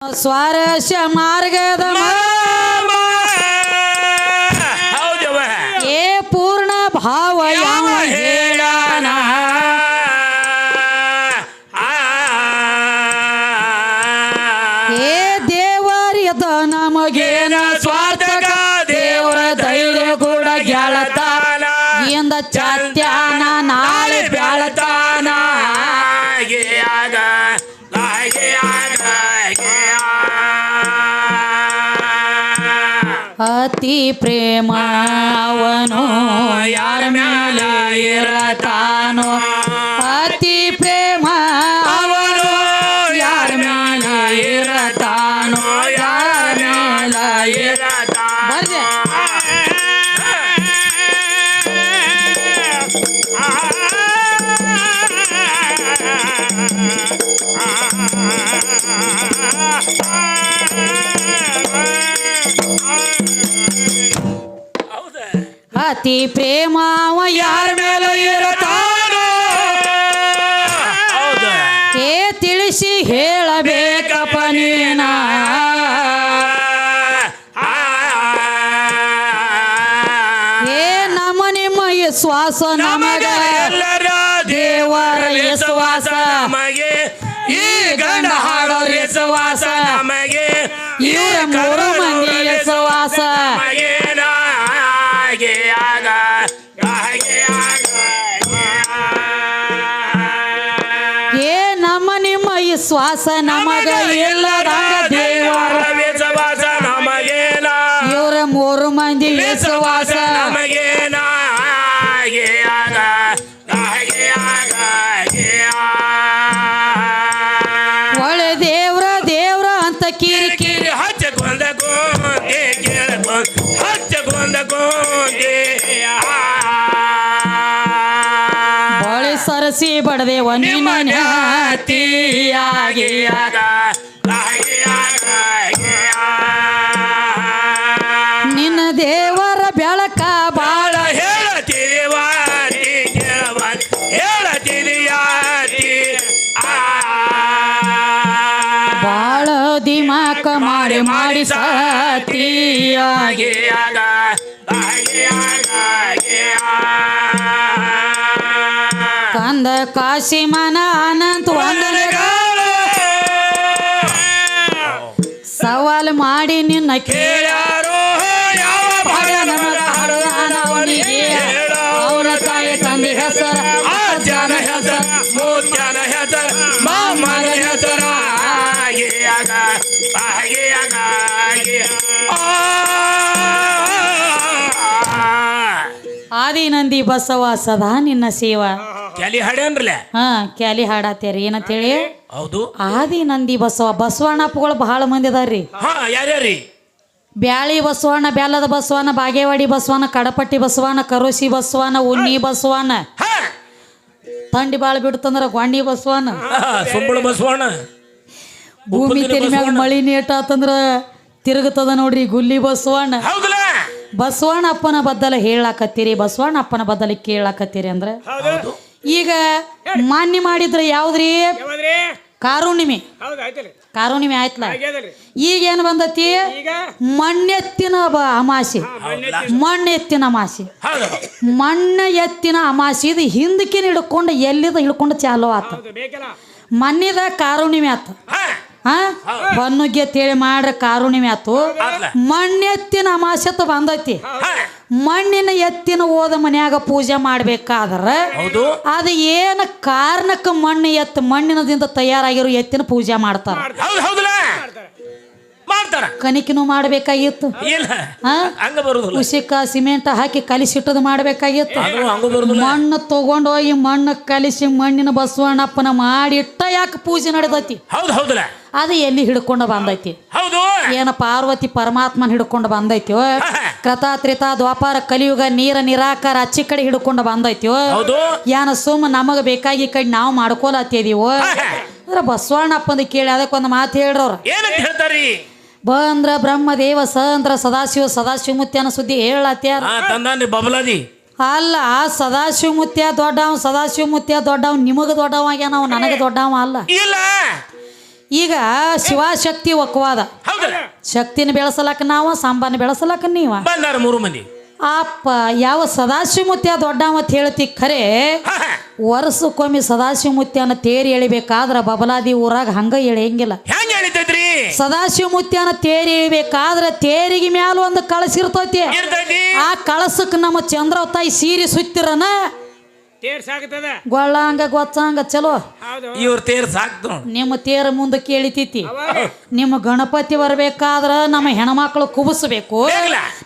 ಸ್ವಾರಸ್ಯ ಮಾರ್ಗದ ಏ ಪೂರ್ಣ ಭಾವ ಯಾವ ಹೇಳಾನ ಏ ದೇವರಿದ ನಮಗೇನ ಸ್ವಾರ್ಥಕ ದೇವರ ಧೈರ್ಯ ಕೂಡ ಗೆಳತಾನ ಇಂದ ಚಾತ್ಯಾನ ನಾಳೆ ಬೆಳತಾನ ಅತಿ ಪ್ರೇಮ ಅವನು ಯಾರ ಮೇಲೆ ಇರತಾನೋ ಅತಿ ಪ್ರೇಮ ಅವನು ಯಾರ ಮೇಲೆ ಇರತಾನೋ ಯಾರ ಮೇಲೆ ಇರತಾನೋ ಅತಿ ಪ್ರೇಮ ಅವ ಯಾರ ಮೇಲೆ ಇರತಾನೋ ಏ ತಿಳಿಸಿ ಹೇಳಬೇಕಪ್ಪ ನೀನ ಏ ನಮ್ಮ ನಿಮ್ಮ ವಿಶ್ವಾಸ ನಮಗ ದೇವರ ವಿಶ್ವಾಸ ನಮಗೆ ಈ ಗಂಡ ಹಾಡೋ ವಿಶ್ವಾಸ ನಮಗೆ ಇವರ ಮೂರು ಮಂದಿ ವಿಶ್ವಾಸ ಏ ನಮ್ಮ ನಿಮ್ಮ ವಿಶ್ವಾಸ ನಮಗ ಇಲ್ಲದಂಗ ದೇವರ ವಿಶ್ವಾಸ ನಮಗೇನ ಇವರ ಮೂರು ಮಂದಿ ವಿಶ್ವಾಸ ನಮಗೇನ ಒಳ್ಳೆ ದೇವ್ರ ದೇವ್ರ ಅಂತ ಕಿರಿ ಕಿರಿ ಹಚ್ಚಕೊಂಡ ಗೋಂದೆ ಹಚ್ಚಕೊಂಡ ಗೋಂದೆ ಬಳಿ ಸರಸಿ ಬಡದೇವ ನಿನ್ನ ನಿನ್ನ ದೇವರ ಬೆಳಕ ಬಾಳ ಬಾಳ ದಿಮಾಕ ಮಾಡಿ ಮಾಡಿ ಸಾತಿಯಾಗಿ ಕಂದ ಕಾಶಿ ಮನ ಅನಂತ ವಂದನೆಗಳು ಸವಾಲ್ ಮಾಡಿ ನಿನ್ನ ಕೇಳ್ಯಾರೋ ಯಾವ ಭಾಗ ನಮಗ ಅವನಿಗೆ ಅವರ ತಾಯಿ ತಂದೆ ಹೆಸರ ಅಜ್ಜನ ಹೆಸರ ಮೂತ್ಯನ ಹೆಸರ ಮಾಮನ ಹೆಸರ ಆದಿನಂದಿ ಬಸವ ಸದಾ ನಿನ್ನ ಸೇವಾ ಕ್ಯಾಲಿ ಹಾಡ್ಯಾನ್ರಲ್ಲ ಕ್ಯಾಲಿ ಹಾಡತ್ತೇರಿ ಏನಂತ ಹೇಳಿ ಹೌದು ಆದಿನಂದಿ ಬಸವ ಬಸವಣ್ಣಪ್ಪಗಳು ಬಹಳ ಮಂದಿ ಅದಾರ್ರಿ ಯಾರ್ಯಾರಿ ಬ್ಯಾಳಿ ಬಸವಣ್ಣ ಬ್ಯಾಲದ ಬಸವಣ್ಣ ಬಾಗೇವಾಡಿ ಬಸವಣ್ಣ ಕಡಪಟ್ಟಿ ಬಸವಣ್ಣ ಕರೋಸಿ ಬಸವಣ್ಣ ಉಣ್ಣಿ ಬಸವಣ್ಣ ತಂಡಿ ಬಾಳ ಬಿಡ್ತಂದ್ರ ಗೊಂಡಿ ಬಸವಣ್ಣ ಸುಂಬಳ ಬಸವಣ್ಣ ಭೂಮಿ ತೆರಿ ಮ್ಯಾಗ ಮಳಿ ನೀಟಾತಂದ್ರ ತಿರುಗುತ್ತದ ನೋಡ್ರಿ ಗುಲ್ಲಿ ಬಸವಣ್ಣ ಬಸವಣ್ಣಪ್ಪನ ಬದ್ದಲ ಹೇಳಾಕತ್ತೀರಿ ಬಸವಣ್ಣಪ್ಪನ ಬದ್ದಲ ಕೇಳಾಕತ್ತೀರಿ ಅಂದ್ರೆ ಈಗ ಮಾನ್ಯ ಮಾಡಿದ್ರೆ ಯಾವ್ದ್ರಿ ಕಾರುಣಿಮೆ ಕಾರುಣಿಮೆ ಆಯ್ತಲ್ಲ ಈಗ ಏನ್ ಬಂದತಿ ಮಣ್ಣೆತ್ತಿನ ಅಮಾಸೆ ಮಣ್ಣೆತ್ತಿನ ಅಮಾಸೆ ಮಣ್ಣ ಎತ್ತಿನ ಅಮಾಸೆ ಇದು ಹಿಂದಕ್ಕೆ ಹಿಡ್ಕೊಂಡು ಎಲ್ಲಿದ ಹಿಡ್ಕೊಂಡು ಚಾಲೋ ಆತ ಮಣ್ಣಿದ ಕಾರುಣಿಮೆ ಆತ ಹೊನ್ನುಗ್ಗೆ ತೇಳಿ ಮಾಡ್ರ ಕಾರುಣಿಮೆ ಆತು ಮಣ್ಣೆತ್ತಿನ ಅಮಾಸೆತ್ತು ಬಂದೈತಿ ಮಣ್ಣಿನ ಎತ್ತಿನ ಹೋದ ಮನ್ಯಾಗ ಪೂಜೆ ಮಾಡ್ಬೇಕಾದ್ರ ಅದು ಏನ ಕಾರಣಕ್ಕೆ ಮಣ್ಣು ಎತ್ತು ಮಣ್ಣಿನದಿಂದ ತಯಾರಾಗಿರೋ ಎತ್ತಿನ ಪೂಜೆ ಮಾಡ್ತಾರ ಕಣಿಕಿನೂ ಮಾಡ್ಬೇಕಾಗಿತ್ತು ಉಸಿಕ ಸಿಮೆಂಟ್ ಹಾಕಿ ಕಲಿಸಿಟ್ಟದು ಮಾಡ್ಬೇಕಾಗಿತ್ತು ಮಣ್ಣು ತಗೊಂಡೋಗಿ ಮಣ್ಣು ಕಲಿಸಿ ಮಣ್ಣಿನ ಬಸವಣ್ಣಪ್ಪನ ಮಾಡಿಟ್ಟ ಯಾಕೆ ಪೂಜೆ ನಡೆದೈತಿ ಅದು ಎಲ್ಲಿ ಹಿಡ್ಕೊಂಡು ಬಂದೈತಿ ಏನ ಪಾರ್ವತಿ ಪರಮಾತ್ಮನ ಹಿಡ್ಕೊಂಡು ಬಂದೈತಿಯೋ ಕೃತ ತ್ರೇತ ದ್ವಾಪಾರ ಕಲಿಯುಗ ನೀರ ನಿರಾಕಾರ ಅಚ್ಚಿ ಕಡೆ ಹಿಡ್ಕೊಂಡು ಬಂದೈತಿಯೋ ಏನ ಸುಮ್ಮ ನಮಗ ಬೇಕಾಗಿ ಕಡೆ ನಾವು ಮಾಡ್ಕೊಳತ್ತಿದೀವೋ ಅಂದ್ರೆ ಬಸವಣ್ಣಪ್ಪಂದು ಕೇಳಿ ಅದಕ್ಕೊಂದು ಮಾತು ಹೇಳ್ರವ್ರ ಬಂದ್ರ ಬ್ರಹ್ಮದೇವ ಸಂದ್ರ ಸದಾಶಿವ ಸದಾಶಿವಮೂರ್ತಿಯನ ಸುದ್ದಿ ಹೇಳತ್ಯಾರ ಅಲ್ಲ ಆ ಸದಾಶಿವಮೂರ್ತಿಯ ದೊಡ್ಡವ ಸದಾಶಿವಮೂರ್ತಿಯ ದೊಡ್ಡವ ನಿಮಗ ದೊಡ್ಡವ ಆಗ್ಯಾನ ಅವ ನನಗೆ ದೊಡ್ಡವ ಅಲ್ಲ ಈಗ ಶಿವಶಕ್ತಿ ಒಕ್ಕವಾದ ಹೌದಲ್ಲ ಶಕ್ತಿನ ಬೆಳೆಸಲಕ್ಕ ನಾವು ಸಾಂಬಾನ ಬೆಳೆಸಲಕ್ಕ ನೀವ ಬಂದಾರ 3 ಮಂದಿ ಅಪ್ಪ ಯಾವ ಸದಾಶಿವಮೂರ್ತಿಯ ದೊಡ್ಡ ಮತ್ ಹೇಳ್ತಿ ಖರೆ ಹಾ, ಹಾ. ವರ್ಷಕ್ಕೊಮ್ಮೆ ಸದಾಶಿವಮೂರ್ತಿಯನ್ನ ತೇರಿ ಎಳಿಬೇಕಾದ್ರ ಬಬಲಾದಿ ಊರಾಗ ಹಂಗ ಎಳೆಯಂಗಿಲ್ಲ ಹೆಂಗ್ ಹೇಳಿತೈತ್ರಿ ಸದಾಶಿವಮೂರ್ತಿಯನ್ನ ತೇರಿ ಎಳಿಬೇಕಾದ್ರ ತೇರಿಗೆ ಮ್ಯಾಲ ಒಂದು ಕಳಸ ಇರ್ತೈತಿ ಇರ್ತೈತಿ ಆ ಕಳಸಕ್ಕೆ ನಮ್ಮ ಚಂದ್ರ ತಾಯಿ ಸೀರೆ ಸುತ್ತಿರನ ಗೊಳ್ಳಂಗ ಗೊತ್ತಂಗ ಚಲೋ ಇವ್ರ ತೇರ್ ಸಾಕ್ತು ನಿಮ್ಮ ತೇರ ಮುಂದೆ ಕೇಳಿತೈತಿ ನಿಮ್ಮ ಗಣಪತಿ ಬರ್ಬೇಕಾದ್ರ ನಮ್ಮ ಹೆಣ್ಮಕ್ಳು ಕುಬಸ್ಬೇಕು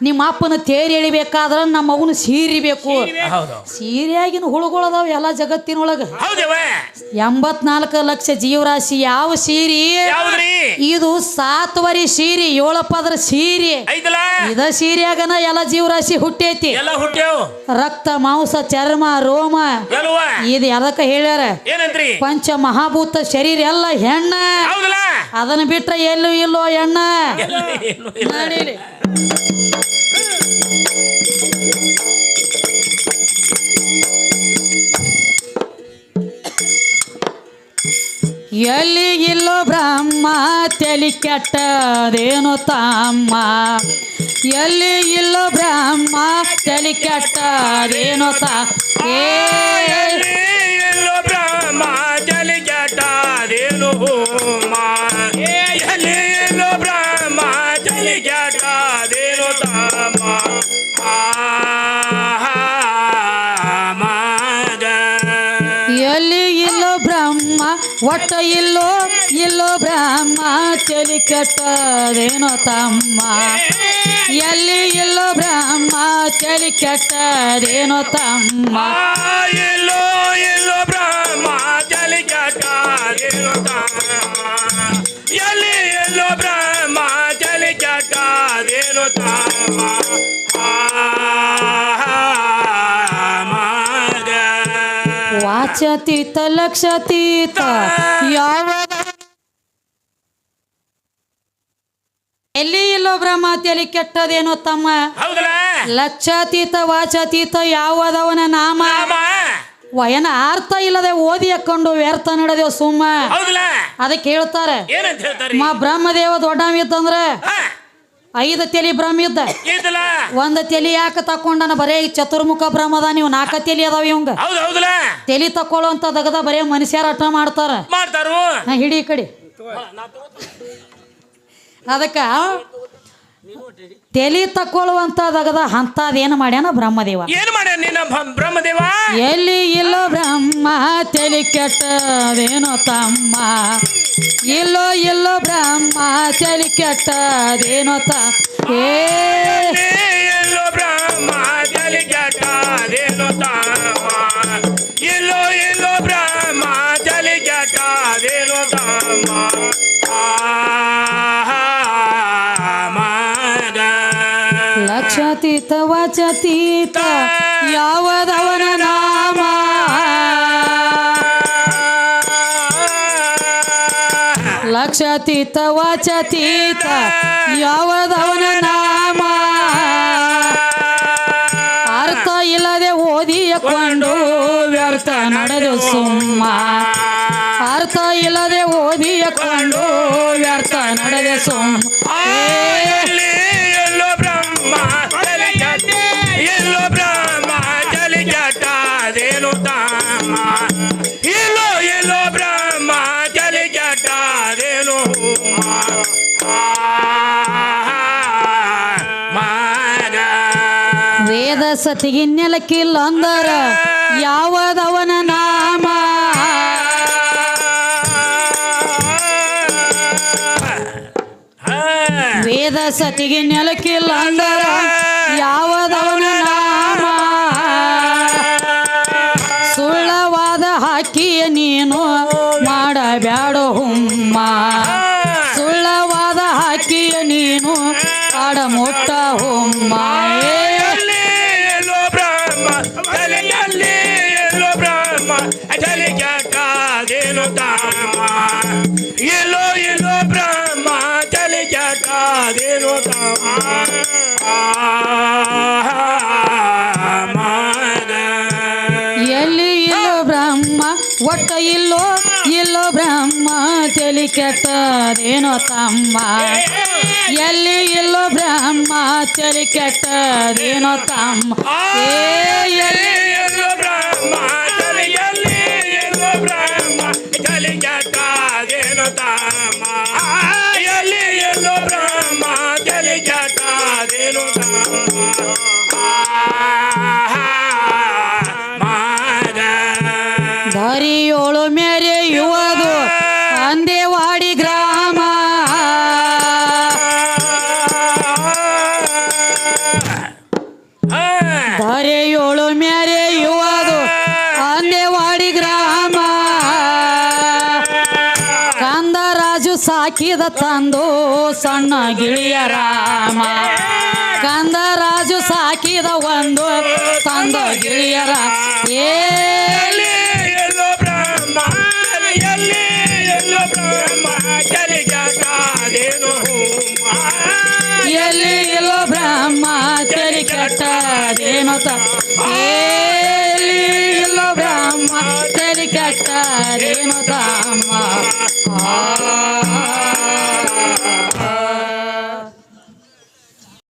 ನಿಮ್ಮ ಅಪ್ಪನ ತೇರಿ ಎಳಿಬೇಕಾದ್ರ ನಮ್ಮ ಮಗನ ಸೀರೆ ಬೇಕು ಹೌದು ಸೀರೆಯಾಗಿನ ಹುಳುಗಳದಾವ ಎಲ್ಲ ಜಗತ್ತಿನೊಳಗ ಹೌದವ 84 ಲಕ್ಷ ಜೀವರಾಶಿ ಯಾವ ಸೀರೆ ಯಾವ್ದ್ರಿ ಇದು 7 ವರಿ ಸೀರೆ 7 ಪದರ ಸೀರೆ ಐತಲ್ಲ ಇದ ಸೀರೆಯಾಗನ ಎಲ್ಲ ಜೀವರಾಶಿ ಹುಟ್ಟೈತಿ ಎಲ್ಲ ಹುಟ್ಟ್ಯಾವ ರಕ್ತ ಮಾಂಸ ಚರ್ಮ ರೋಮ ಎಲ್ಲವ ಇದು ಅದಕ್ಕ ಹೇಳ್ಯಾರ ಏನಂತ್ರಿ ಪಂಚ ಮಹಾಭೂತ ಶರೀರ ಎಲ್ಲ ಹೆಣ್ಣ ಹೌದಲ್ಲ ಅದನ್ನ ಬಿಟ್ರೆ ಎಲ್ಲೂ ಇಲ್ಲೋ ಹೆಣ್ಣ ಏನು ಇಲ್ಲ. ನಡೀಲಿ. ಎಲ್ಲಿ ಇಲ್ಲೋ ಬ್ರಹ್ಮ ತಲಿ ಕೆಟ್ಟದೇನು ತಮ್ಮ ಎಲ್ಲಿ ಇಲ್ಲೋ ಬ್ರಹ್ಮ ತಲಿ ಕೆಟ್ಟದೇನು ಎಲ್ಲಿ ಎಲ್ಲೋ ಬ್ರಹ್ಮ ಜಲಿ ಜಟಾದೇನು ಹೋಮ ಎಲ್ಲಿ ಎಲ್ಲೋ ಬ್ರಹ್ಮ ಜಲಿ ಜಟಾದೇನು ತಾಮ ಎಲ್ಲಿ ಇಲ್ಲೋ ಬ್ರಹ್ಮ ಒಟ್ಟ ಇಲ್ಲೋ ಬ್ರಹ್ಮ ತಲಿ ಕೆಟ್ಟದೇನೋ ತಮ್ಮ ಎಲ್ಲಿ ಇಲ್ಲೋ ಬ್ರಹ್ಮ ತಲಿ ಕೆಟ್ಟದೇನೋ ತಮ್ಮ ಎಲ್ಲೋ ಎಲ್ಲೋ ಬ್ರಹ್ಮ ಜಲಿ ಜಟಾದೇನು ತಾಮ ಎಲ್ಲಿ ಎಲ್ಲೋ ಬ್ರಹ್ಮ ಜಲಿ ಜಟಾದೇನು ತಾಮ ವಾಚತೀತ ಲಕ್ಷತೀತ ಯಾವ ಎಲ್ಲಿ ಇಲ್ಲೋ ಬ್ರಹ್ಮ ತಲಿ ಕೆಟ್ಟದೇನೋ ತಮ್ಮ ಹೌದಲ್ಲ ಲಕ್ಷಾತೀತ ವಾಚಾತೀತ ಯಾವದವನ ನಾಮ ವಯನ ಅರ್ಥ ಇಲ್ಲದೆ ಓದಿ ಹಾಕೊಂಡು ವ್ಯರ್ಥ ನಡೆದೇವ್ ಸುಮ್ಮ ಹೌದಲ್ಲ ಅದಕ್ಕೆ ಹೇಳ್ತಾರೆ ಏನಂತ ಹೇಳ್ತಾರೆ ಮಾ ಬ್ರಹ್ಮದೇವ ದೊಡ್ಡವ ಇತ್ತಂದ್ರ 5 ತಲಿ ಬ್ರಹ್ಮ ಇದ್ದ ಇದಲ್ಲ 1 ತಲಿ ಯಾಕೆ ತಕೊಂಡನ ಬರೇ ಈ ಚತುರ್ಮುಖ ಬ್ರಹ್ಮದ ನೀವು 4 ತಲಿ ಅದಾವ ಇವಂಗ ಹೌದು ಹೌದಲ್ಲ ತಲಿ ತಕೊಳ್ಳುವಂತ ದಗದ ಬರೇ ಮನುಷ್ಯರ ಅಟ ಮಾಡ್ತಾರ ಮಾಡ್ತಾರು ಹಿಡಿ ಈ ಕಡೆ ಅದಕ್ಕ ತಲಿ ತಕೊಳ್ಳುವಂತ ದಗದ ಅಂತದೇನು ಮಾಡ್ಯಾನ ಬ್ರಹ್ಮದೇವ ಏನ್ ಮಾಡ್ಯಾನ ನಿನ್ನ ಬ್ರಹ್ಮದೇವ ಎಲ್ಲಿ ಇಲ್ಲ ಬ್ರಹ್ಮ ತಲಿ ಕೆಟ್ಟದೇನೋ ತಮ್ಮ ಇಲ್ಲೋ ಬ್ರಹ್ಮ ತಲಿ ಕೆಟ್ಟದೇನೋ ಎಲ್ಲೋ ಬ್ರಹ್ಮ ಜಲಿ ಜಟಾದೇನು ತಾಮ ಎಲ್ಲೋ ಎಲ್ಲೋ ಬ್ರಹ್ಮ ಜಲಿ ಜಟಾದೇನು ತಾಮ ಲಕ್ಷಾತೀತ ವಾಚಾತೀತ ಯಾವದವನ ನಾಮ ಲಕ್ಷಾತೀತ ವಾಚಾತೀತ ಯಾವದವನ ನಾಮ ಅರ್ಥ ಇಲ್ಲದೆ ಓದಿಕೊಂಡು ವ್ಯರ್ಥ ನಡೆದು ಸುಮ್ಮ ಅರ್ಥ ಇಲ್ಲದೆ ಓದಿಕೊಂಡು ವ್ಯರ್ಥ ನಡೆದೆ ಸುಮ್ಮ ಎಲ್ಲೋ ಬ್ರಹ್ಮ ಜಲಿ ಜಟ ಎಲ್ಲೋ ಬ್ರಹ್ಮ ಜಲಿ ಜಟಾದೇನು ತಾಮ ಎಲ್ಲೋ ಎಲ್ಲೋ ಬ್ರಹ್ಮ ಜಲಿ ಜಟಾದೇನು ವೇದ ಸತಿಗೆ ನೆಲಕ್ಕಿಲ್ಲ ಅಂದರ ಯಾವದವನ ನಾಮ ವೇದ ಸತಿಗೆ ನೆಲಕ್ಕಿಲ್ಲ ಅಂದರ ಯಾವದವನ ನಾಮ ಸುಳ್ಳವಾದ ಹಾಕಿಯ ನೀನು ಮಾಡಬ್ಯಾಡೋ ಹುಮ್ಮ ಸುಳ್ಳವಾದ ಹಾಕಿಯ ನೀನು ಆಡ ಮುಟ್ಟ ಹುಮ್ಮ ಎಲ್ಲೋ ಬ್ರಹ್ಮ ಜಲಿ ಎಲ್ಲೋ ಬ್ರಹ್ಮ ಜಲಿ ಜಟಾದೇನು ತಾಮ ಎಲ್ಲೋ ಎಲ್ಲೋ ಬ್ರಹ್ಮ ಜಲಿ ಜಟಾದೇನು ತಾಮ ಎಲ್ಲಿ ಇಲ್ಲೋ ಬ್ರಹ್ಮ ಒಟ್ಟ ಇಲ್ಲೋ ಬ್ರಹ್ಮ ತಲಿ ಕೆಟ್ಟದೇನೋ ತಮ್ಮ ಎಲ್ಲಿ ಇಲ್ಲೋ ಬ್ರಹ್ಮ ತಲಿ ಕೆಟ್ಟದೇನೋ ತಮ್ಮ ಎಲ್ಲಿ ಎಲ್ಲೋ ಬ್ರಹ್ಮ ಎಲ್ಲಿ ಎಲ್ಲೋ ಬ್ರಹ್ಮ ತಲೆ ಕೆಟ್ಟದೇನೋ ತಮ್ಮ ಎಲ್ಲಿ ಎಲ್ಲೋ ಬ್ರಹ್ಮ ತಲೆ ಕೆಟ್ಟದೇನೋ ದಾರಿಯೋಳು ಮೆರೆಯುವುದು ಅಂದೇವಾಡಿ ಗ್ರಾಮ ದಾರಿಯೋಳು ಮೆರೆಯುವುದು ಅಂದೇವಾಡಿ ಗ್ರಾಮ ಕಂದರಾಜು ಸಾಕಿದ ತಂದು ಸಣ್ಣ ಗಿಳಿಯ ರಾಮ ಕಂದರಾಜು ಸಾಕಿದ ಒಂದು ತಂದ ಗಿಳಿಯರ ಎಲ್ಲಿ ಎಲ್ಲೋ ಬ್ರಹ್ಮ ತಲೆ ಕೆಟ್ಟದೇನೋ ಎಲ್ಲಿ ಇಲ್ಲೋ ಬ್ರಹ್ಮ ತಲೆ ಕೆಟ್ಟದೇನೋ ಎಲ್ಲಿ ಇಲ್ಲೋ ಬ್ರಹ್ಮ ತಲೆ ಕೆಟ್ಟದೇನೋ ತಮ್ಮ